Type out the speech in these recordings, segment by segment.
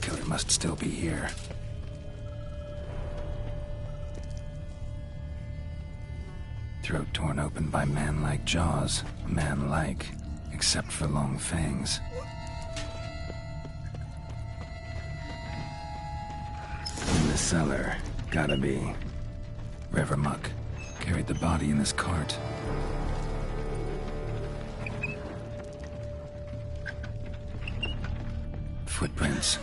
killer must still be here. Throat torn open by man-like jaws. Man-like, except for long fangs. In the cellar. Gotta be. Revermuck carried the body in this cart. Footprints.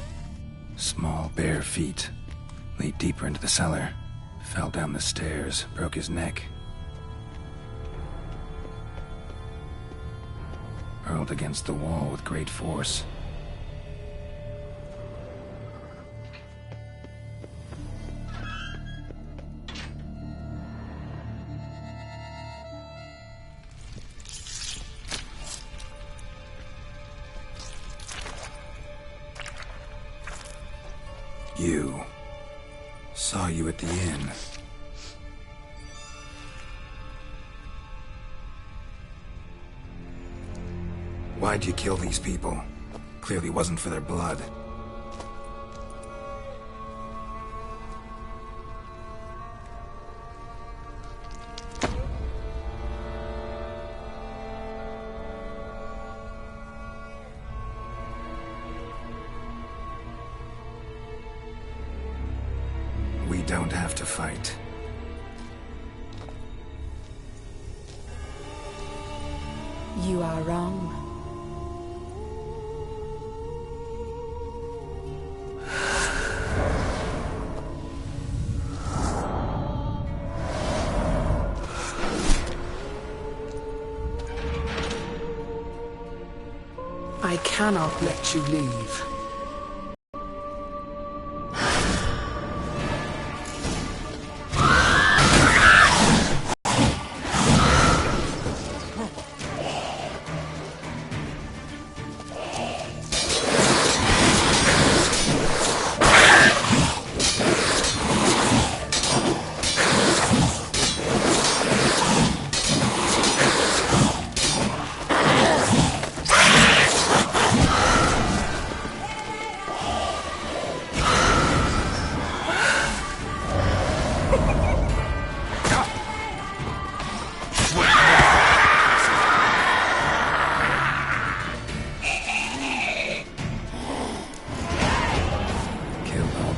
Small, bare feet. Lead deeper into the cellar. Fell down the stairs, broke his neck. Hurled against the wall with great force. You. Saw you at the inn. Why'd you kill these people? Clearly wasn't for their blood. We don't have to fight. You are wrong. I cannot let you leave.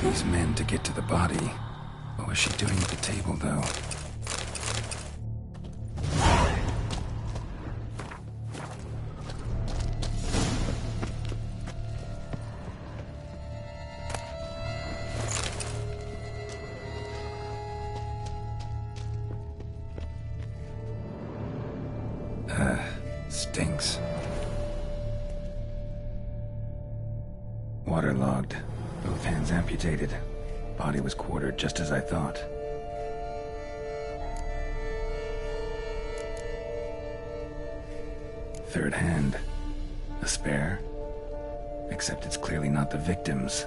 These men to get to the body. What was she doing at the table, though? Stinks. Waterlogged. Both hands amputated. Body was quartered just as I thought. Third hand. A spare? Except it's clearly not the victim's.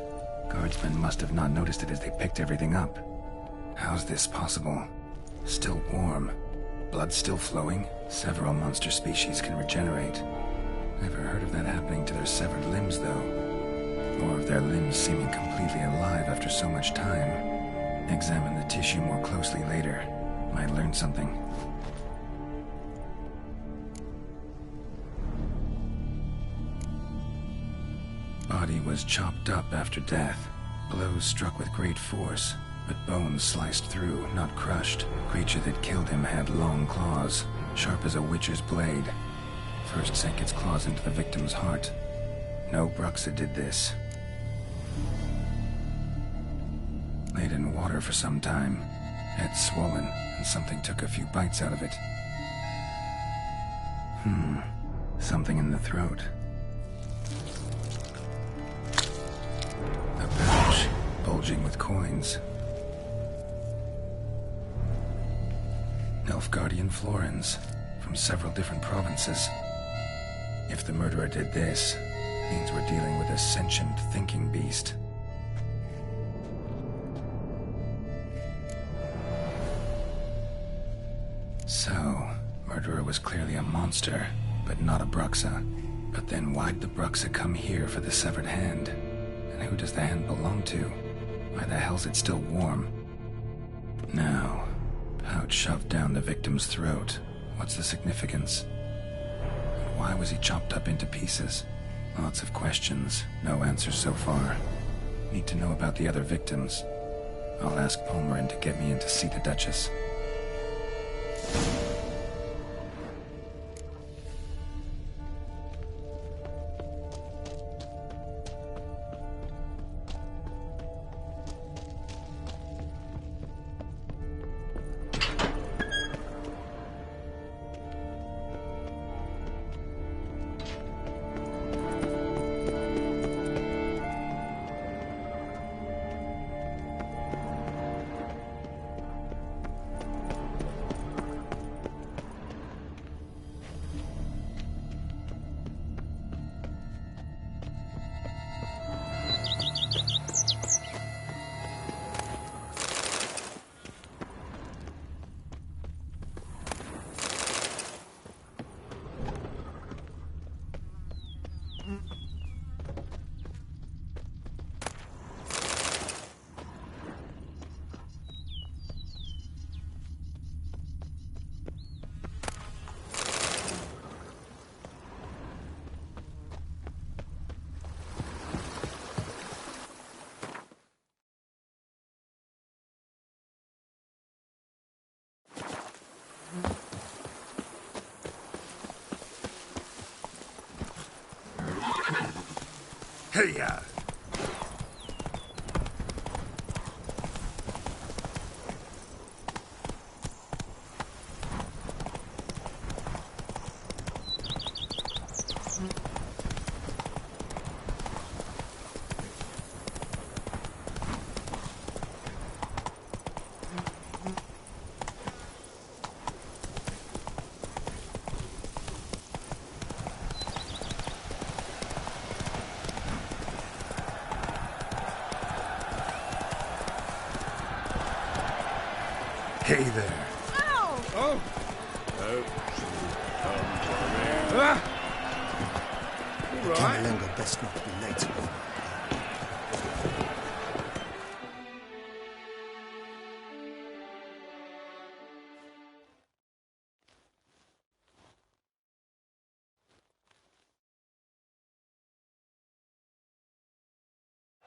Guardsmen must have not noticed it as they picked everything up. How's this possible? Still warm. Blood still flowing? Several monster species can regenerate. Never heard of that happening to their severed limbs, though. Or of their limbs seeming completely alive after so much time. Examine the tissue more closely later. Might learn something. Body was chopped up after death. Blows struck with great force, but bones sliced through, not crushed. Creature that killed him had long claws, sharp as a witcher's blade. First sank its claws into the victim's heart. No Bruxa did this. Laid in water for some time. Head swollen, and something took a few bites out of it. Something in the throat. A pouch, bulging with coins. Nilfgaardian florins, from several different provinces. If the murderer did this, it means we're dealing with a sentient, thinking beast. So, murderer was clearly a monster, but not a Bruxa. But then why'd the Bruxa come here for the severed hand? And who does the hand belong to? Why the hell's it still warm? Now, pouch shoved down the victim's throat. What's the significance? And why was he chopped up into pieces? Lots of questions, no answers so far. Need to know about the other victims. I'll ask Palmerin to get me in to see the Duchess. Hey-ya! Hey there. Ow! Oh! All right. Camerlengo best not be late.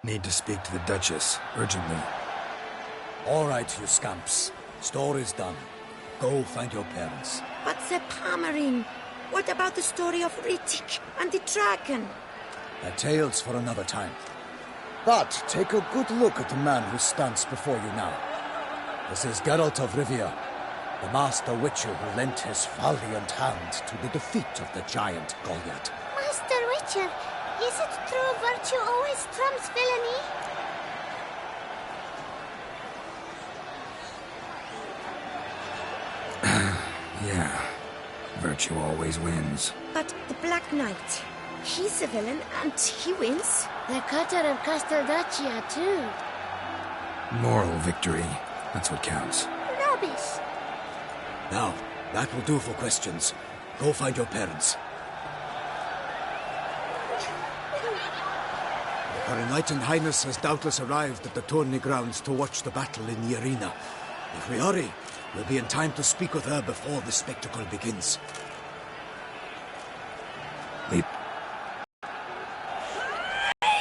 Need to speak to the Duchess, urgently. All right, you scamps. Story's done. Go find your parents. But Sir Palmerin, what about the story of Rittik and the dragon? A tale's for another time. But take a good look at the man who stands before you now. This is Geralt of Rivia, the master witcher who lent his valiant hand to the defeat of the giant Goliath. Master Witcher, is it true virtue always trumps villainy? Yeah, virtue always wins. But the Black Knight, he's a villain and he wins. The cutter of Casteldacia, too. Moral victory, that's what counts. Rubbish. Now, that will do for questions. Go find your parents. Her Enlightened Highness has doubtless arrived at the tourney grounds to watch the battle in the arena. If we hurry, we'll be in time to speak with her before the spectacle begins. Leap.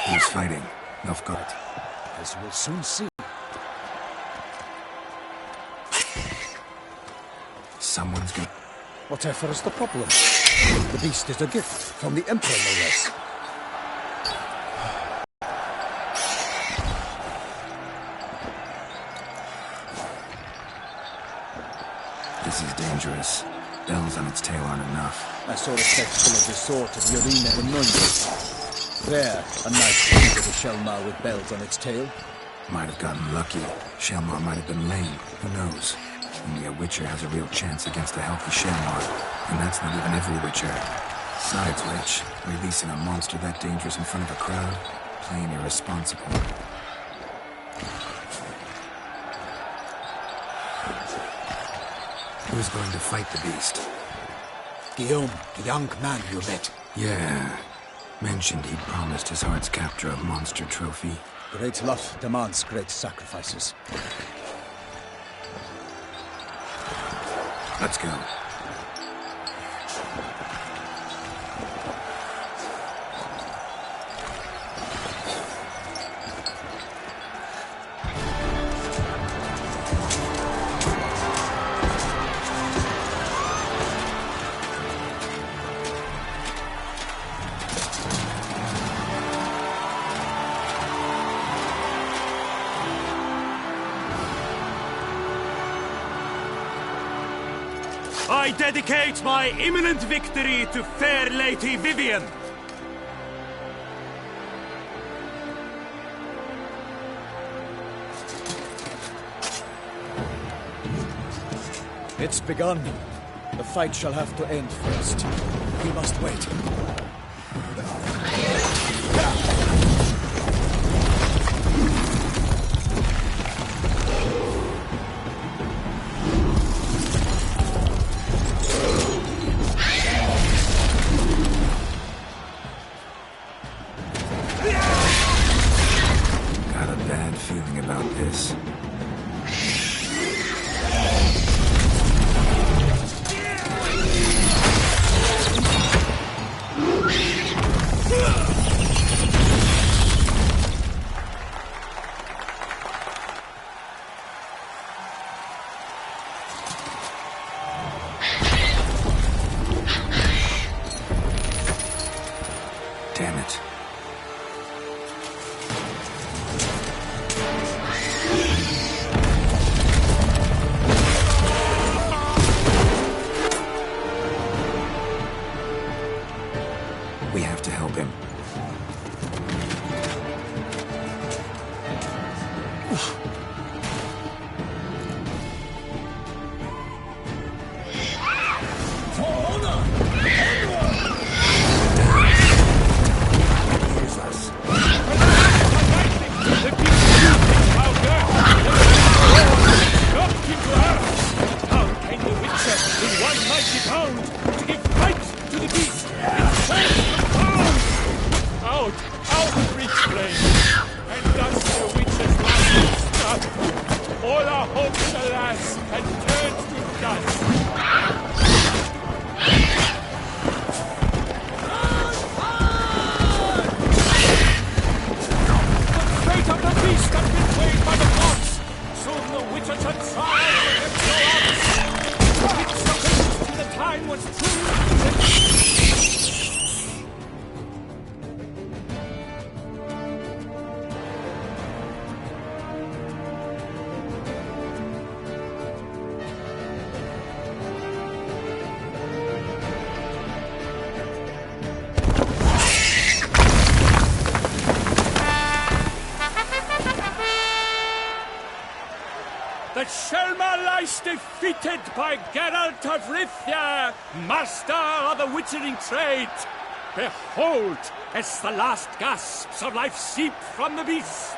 Who's fighting? Nilfgaard. As we'll soon see. Someone's gonna... Whatever is the problem? The beast is a gift from the Emperor, no less. This is dangerous. Bells on its tail aren't enough. I saw a spectacle of the sort at the arena in Nuremberg. There, a knight came with a Shelmar with bells on its tail. Might have gotten lucky. Shelmar might have been lame. Who knows? Only a Witcher has a real chance against a healthy Shelmar. And that's not even every Witcher. Besides which, releasing a monster that dangerous in front of a crowd, plain irresponsible. Who's going to fight the beast? Guillaume, the young man you met. Yeah. Mentioned he'd promised his heart's capture a monster trophy. Great love demands great sacrifices. Let's go. I dedicate my imminent victory to fair Lady Vivienne. It's begun. The fight shall have to end first. We must wait. Got a bad feeling about this. Damn it. We have to help him. All our hopes, alas, had turned to dust. The fate of the beast has been played by the gods. Soon the witches had tried and no odds. It succumbed to the time was true. The Shelma lies defeated by Geralt of Rivia, master of the witchering trade. Behold, as the last gasps of life seep from the beast.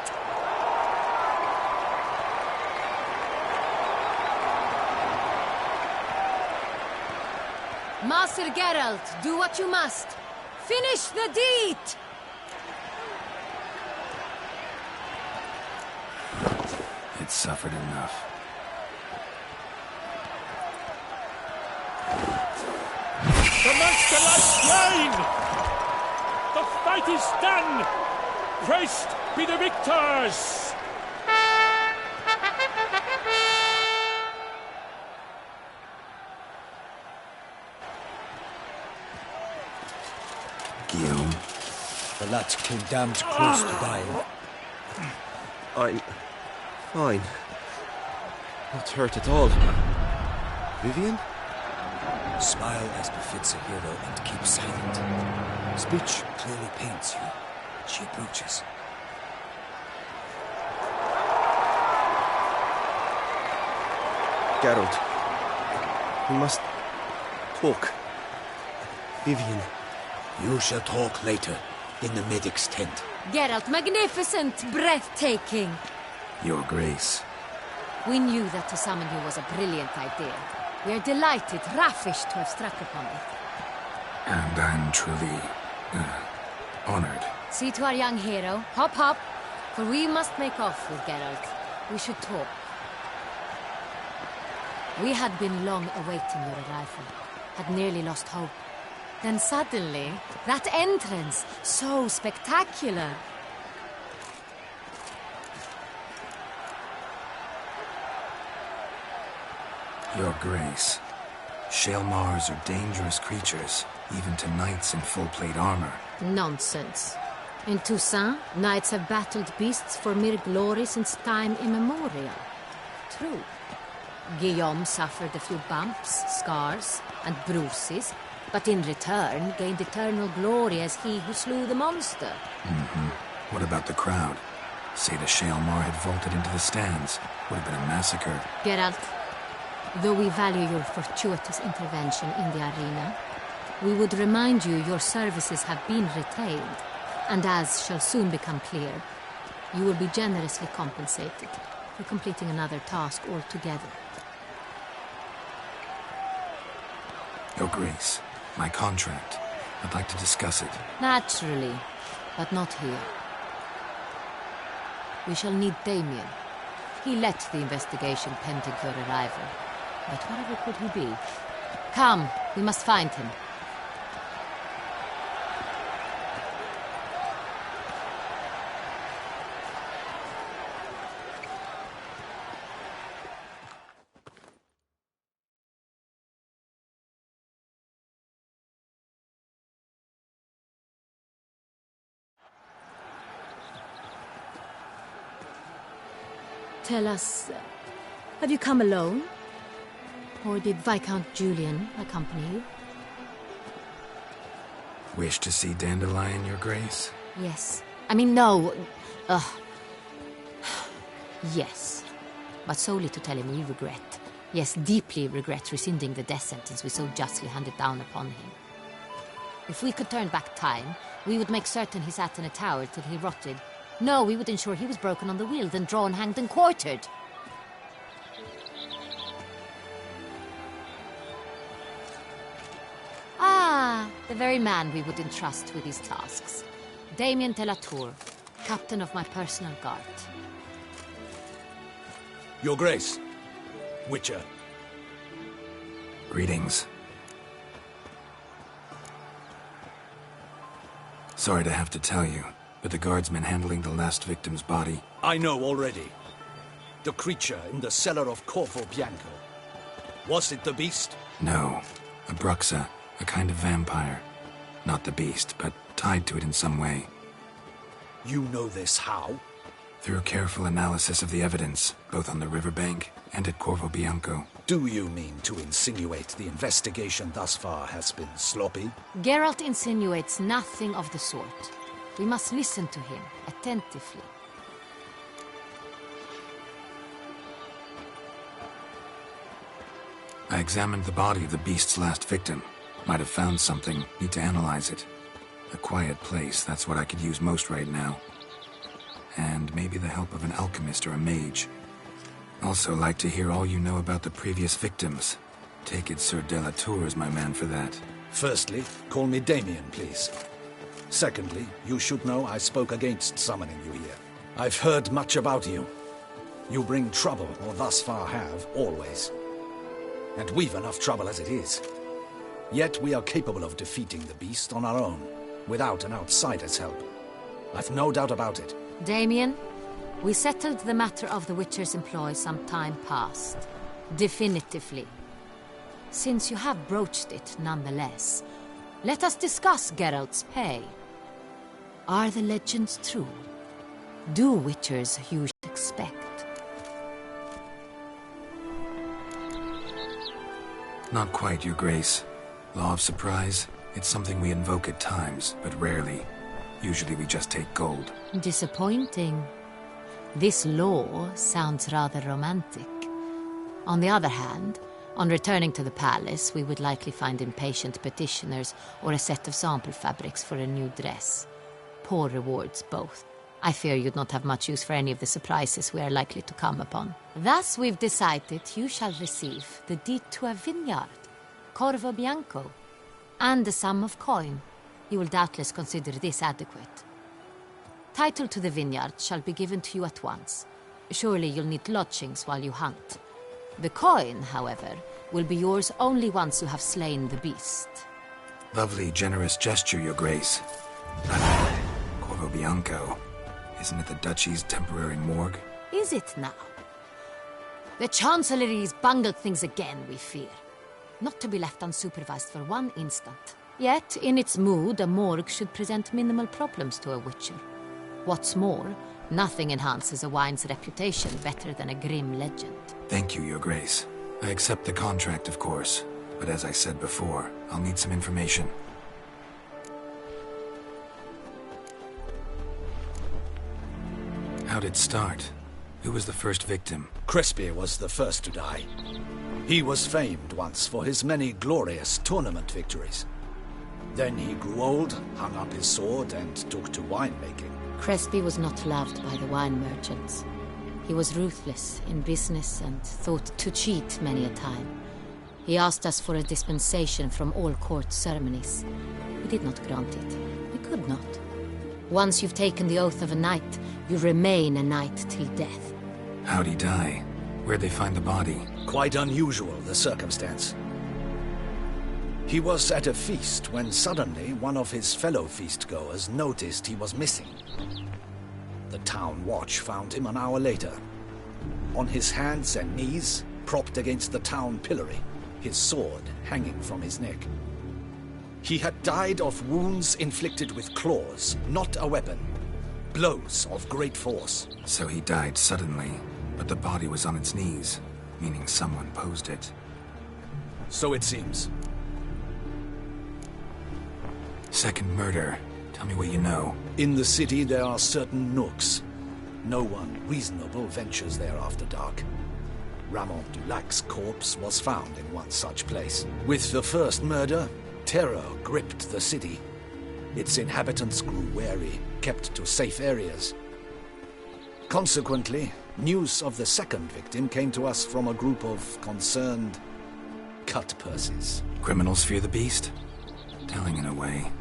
Master Geralt, do what you must. Finish the deed! It's suffered enough. The monster lies slain! The fight is done! Praised be the victors! Guillaume, The lad came damned close to dying. I'm fine. Not hurt at all. Vivienne? Smile as befits a hero and keep silent. Speech clearly paints you. She approaches. Geralt. We must talk. Vivienne. You shall talk later, in the medic's tent. Geralt, magnificent, breathtaking. Your Grace. We knew that to summon you was a brilliant idea. We are delighted, ravished to have struck upon it. And I'm truly Honored. See to our young hero. Hop, hop. For we must make off with Geralt. We should talk. We had been long awaiting your arrival. Had nearly lost hope. Then suddenly, that entrance, so spectacular. Your Grace. Shaelmars are dangerous creatures, even to knights in full plate armor. Nonsense. In Toussaint, knights have battled beasts for mere glory since time immemorial. True. Guillaume suffered a few bumps, scars, and bruises, but in return gained eternal glory as he who slew the monster. What about the crowd? Say the Shaelmar had vaulted into the stands. Would have been a massacre. Geralt, though we value your fortuitous intervention in the arena, we would remind you your services have been retained, and as shall soon become clear, you will be generously compensated for completing another task altogether. Your Grace, my contract. I'd like to discuss it. Naturally, but not here. We shall need Damien. He led the investigation pending your arrival. But whatever could he be? Come, we must find him. Tell us, have you come alone? Or did Viscount Julian accompany you? Wish to see Dandelion, Your Grace? Yes. I mean, no. Yes. But solely to tell him we regret. Yes, deeply regret rescinding the death sentence we so justly handed down upon him. If we could turn back time, we would make certain he sat in a tower till he rotted. No, we would ensure he was broken on the wheel, then drawn, hanged, and quartered. Ah, the very man we would entrust with these tasks. Damien de la Tour, captain of my personal guard. Your Grace. Witcher. Greetings. Sorry to have to tell you, but the guardsman handling the last victim's body... I know already. The creature in the cellar of Corvo Bianco. Was it the beast? No. A Bruxa, a kind of vampire. Not the beast, but tied to it in some way. You know this how? Through careful analysis of the evidence, both on the riverbank and at Corvo Bianco. Do you mean to insinuate the investigation thus far has been sloppy? Geralt insinuates nothing of the sort. We must listen to him attentively. I examined the body of the beast's last victim. Might have found something. Need to analyze it. A quiet place, that's what I could use most right now. And maybe the help of an alchemist or a mage. Also like to hear all you know about the previous victims. Take it Sir de la Tour is my man for that. Firstly, call me Damien, please. Secondly, you should know I spoke against summoning you here. I've heard much about you. You bring trouble, or thus far have, always. And we've enough trouble as it is. Yet we are capable of defeating the beast on our own, without an outsider's help. I've no doubt about it. Damien, we settled the matter of the Witcher's employ some time past. Definitively. Since you have broached it nonetheless, let us discuss Geralt's pay. Are the legends true? Do Witchers you should expect? Not quite, Your Grace. Law of surprise, it's something we invoke at times, but rarely. Usually we just take gold. Disappointing. This law sounds rather romantic. On the other hand, on returning to the palace, we would likely find impatient petitioners or a set of sample fabrics for a new dress. Poor rewards, both. I fear you'd not have much use for any of the surprises we are likely to come upon. Thus, we've decided you shall receive the deed to a vineyard, Corvo Bianco, and a sum of coin. You will doubtless consider this adequate. Title to the vineyard shall be given to you at once. Surely you'll need lodgings while you hunt. The coin, however, will be yours only once you have slain the beast. Lovely, generous gesture, Your Grace. Corvo Bianco. Isn't it the Duchy's temporary morgue? Is it now? The Chancellery's bungled things again, we fear. Not to be left unsupervised for one instant. Yet, in its mood, a morgue should present minimal problems to a witcher. What's more, nothing enhances a wine's reputation better than a grim legend. Thank you, Your Grace. I accept the contract, of course. But as I said before, I'll need some information. How'd it start? Who was the first victim? Crespi was the first to die. He was famed once for his many glorious tournament victories. Then he grew old, hung up his sword, and took to winemaking. Crespi was not loved by the wine merchants. He was ruthless in business and thought to cheat many a time. He asked us for a dispensation from all court ceremonies. We did not grant it. We could not. Once you've taken the oath of a knight, you remain a knight till death. How'd he die? Where'd they find the body? Quite unusual, the circumstance. He was at a feast when suddenly one of his fellow feastgoers noticed he was missing. The town watch found him an hour later. On his hands and knees, propped against the town pillory, his sword hanging from his neck. He had died of wounds inflicted with claws, not a weapon. Blows of great force. So he died suddenly, but the body was on its knees, meaning someone posed it. So it seems. Second murder. Tell me what you know. In the city there are certain nooks. No one reasonable ventures there after dark. Ramon Dulac's corpse was found in one such place. With the first murder, terror gripped the city. Its inhabitants grew wary, kept to safe areas. Consequently, news of the second victim came to us from a group of concerned cut-purses. Criminals fear the beast? Telling in a way.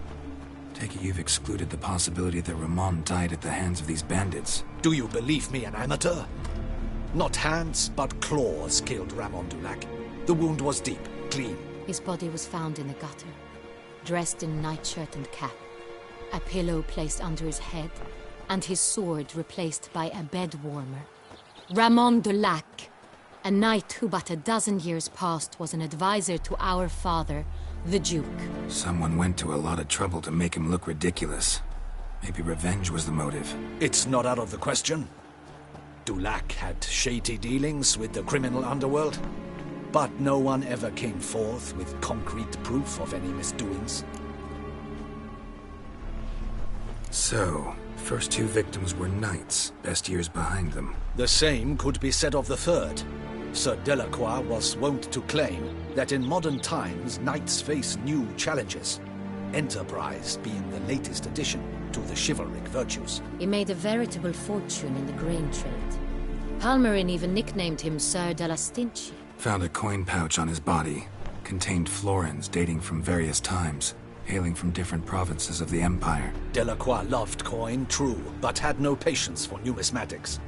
Take it you've excluded the possibility that Ramon died at the hands of these bandits. Do you believe me an amateur? Not hands, but claws killed Ramon Dulac. The wound was deep, clean. His body was found in the gutter, dressed in nightshirt and cap, a pillow placed under his head, and his sword replaced by a bed warmer. Ramon Dulac, a knight who but a dozen years past was an advisor to our father, the Duke. Someone went to a lot of trouble to make him look ridiculous. Maybe revenge was the motive. It's not out of the question. Dulac had shady dealings with the criminal underworld, but no one ever came forth with concrete proof of any misdoings. So, first two victims were knights, best years behind them. The same could be said of the third. Sir Delacroix was wont to claim that in modern times knights face new challenges, enterprise being the latest addition to the chivalric virtues. He made a veritable fortune in the grain trade. Palmerin even nicknamed him Sir de la Stinchi. Found a coin pouch on his body. Contained florins dating from various times, hailing from different provinces of the Empire. Delacroix loved coin, true, but had no patience for numismatics.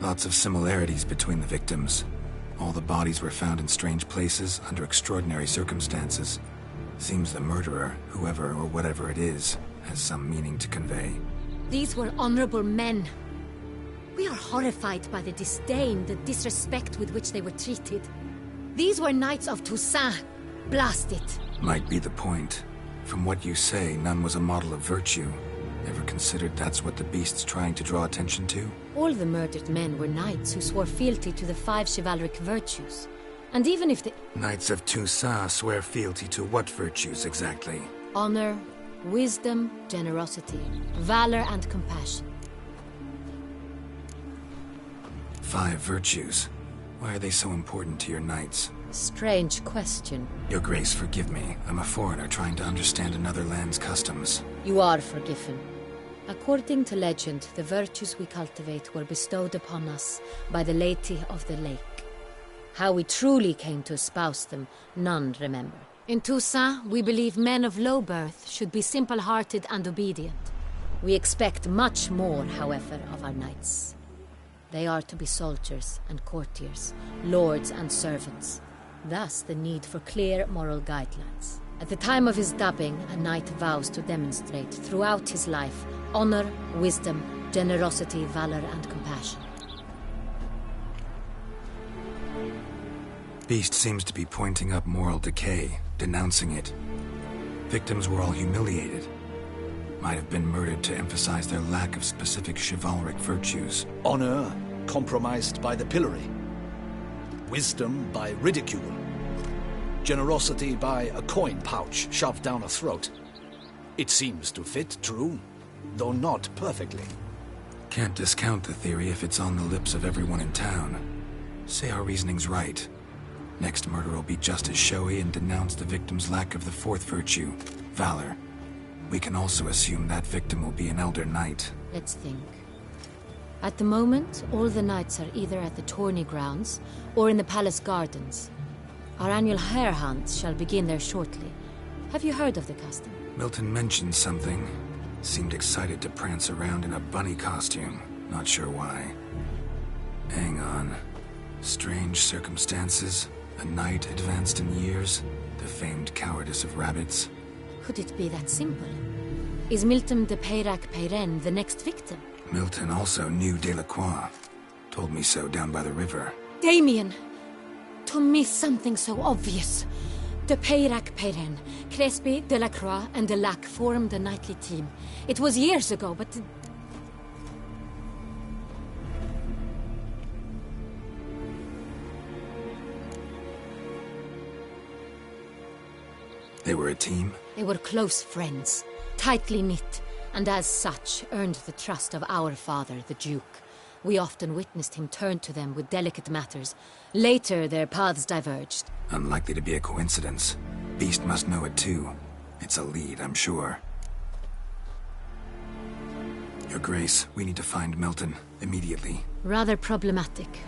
Lots of similarities between the victims. All the bodies were found in strange places, under extraordinary circumstances. Seems the murderer, whoever or whatever it is, has some meaning to convey. These were honorable men. We are horrified by the disdain, the disrespect with which they were treated. These were knights of Toussaint. Blast it. Might be the point. From what you say, none was a model of virtue. Ever considered that's what the beast's trying to draw attention to? All the murdered men were knights who swore fealty to the 5 chivalric virtues. And even if the... Knights of Toussaint swear fealty to what virtues exactly? Honor, wisdom, generosity, valor, and compassion. 5 virtues. Why are they so important to your knights? Strange question. Your Grace, forgive me. I'm a foreigner trying to understand another land's customs. You are forgiven. According to legend, the virtues we cultivate were bestowed upon us by the Lady of the Lake. How we truly came to espouse them, none remember. In Toussaint, we believe men of low birth should be simple-hearted and obedient. We expect much more, however, of our knights. They are to be soldiers and courtiers, lords and servants. Thus the need for clear moral guidelines. At the time of his dubbing, a knight vows to demonstrate throughout his life honor, wisdom, generosity, valor, and compassion. Beast seems to be pointing up moral decay, denouncing it. Victims were all humiliated. Might have been murdered to emphasize their lack of specific chivalric virtues. Honor compromised by the pillory. Wisdom by ridicule. Generosity by a coin pouch shoved down a throat. It seems to fit, true, though not perfectly. Can't discount the theory if it's on the lips of everyone in town. Say our reasoning's right. Next murder will be just as showy and denounce the victim's lack of the fourth virtue, valor. We can also assume that victim will be an elder knight. Let's think. At the moment, all the knights are either at the tourney grounds or in the palace gardens. Our annual hare hunt shall begin there shortly. Have you heard of the custom? Milton mentioned something. Seemed excited to prance around in a bunny costume. Not sure why. Hang on. Strange circumstances. A knight advanced in years. The famed cowardice of rabbits. Could it be that simple? Is Milton de Peyrac-Peyren the next victim? Milton also knew Delacroix. Told me so down by the river. Damien! To miss something so obvious. De Peyrac-Peyren, Crespi, Delacroix, and Delac formed a knightly team. It was years ago, but... They were a team? They were close friends, tightly knit, and as such earned the trust of our father, the Duke. We often witnessed him turn to them with delicate matters. Later, their paths diverged. Unlikely to be a coincidence. Beast must know it too. It's a lead, I'm sure. Your Grace, we need to find Milton, immediately. Rather problematic.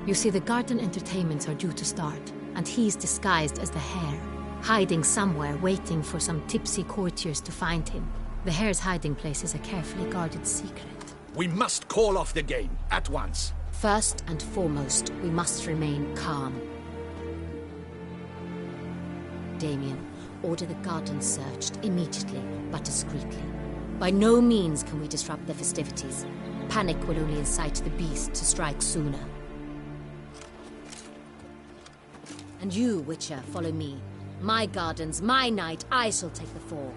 You see, the garden entertainments are due to start, and he's disguised as the hare, hiding somewhere, waiting for some tipsy courtiers to find him. The hare's hiding place is a carefully guarded secret. We must call off the game, at once. First and foremost, we must remain calm. Damien, order the garden searched immediately, but discreetly. By no means can we disrupt the festivities. Panic will only incite the beast to strike sooner. And you, Witcher, follow me. My gardens, my night, I shall take the fall.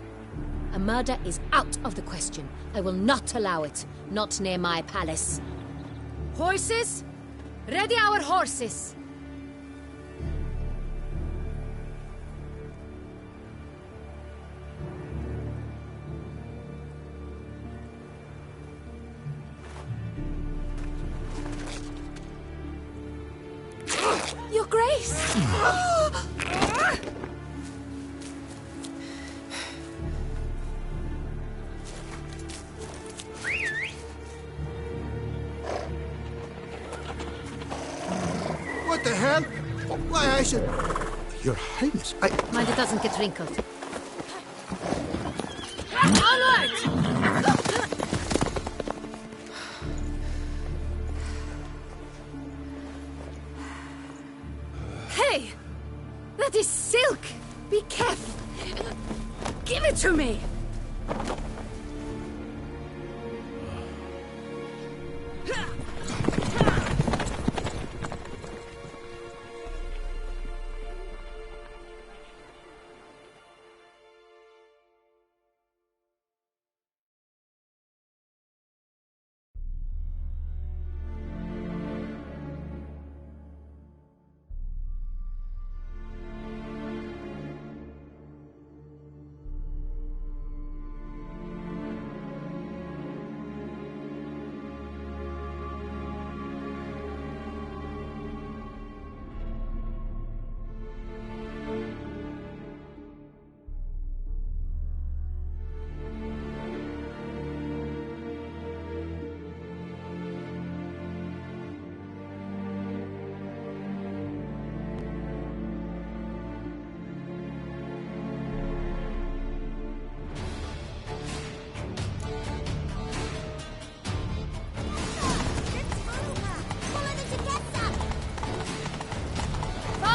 A murder is out of the question. I will not allow it. Not near my palace. Horses? Ready our horses! Your Grace! What the hell? Why, I should... Your Highness, Mind it doesn't get wrinkled. Onward! Hey! That is silk! Be careful! Give it to me!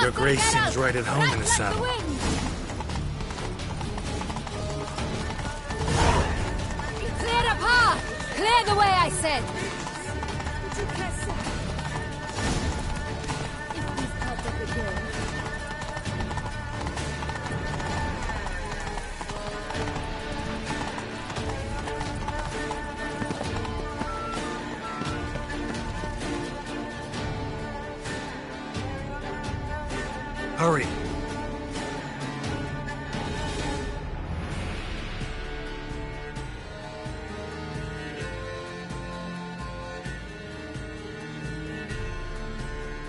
Your Grace seems right at home in the saddle. Clear the path! Clear the way, I said! Hurry!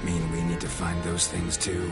Mean we need to find those things too?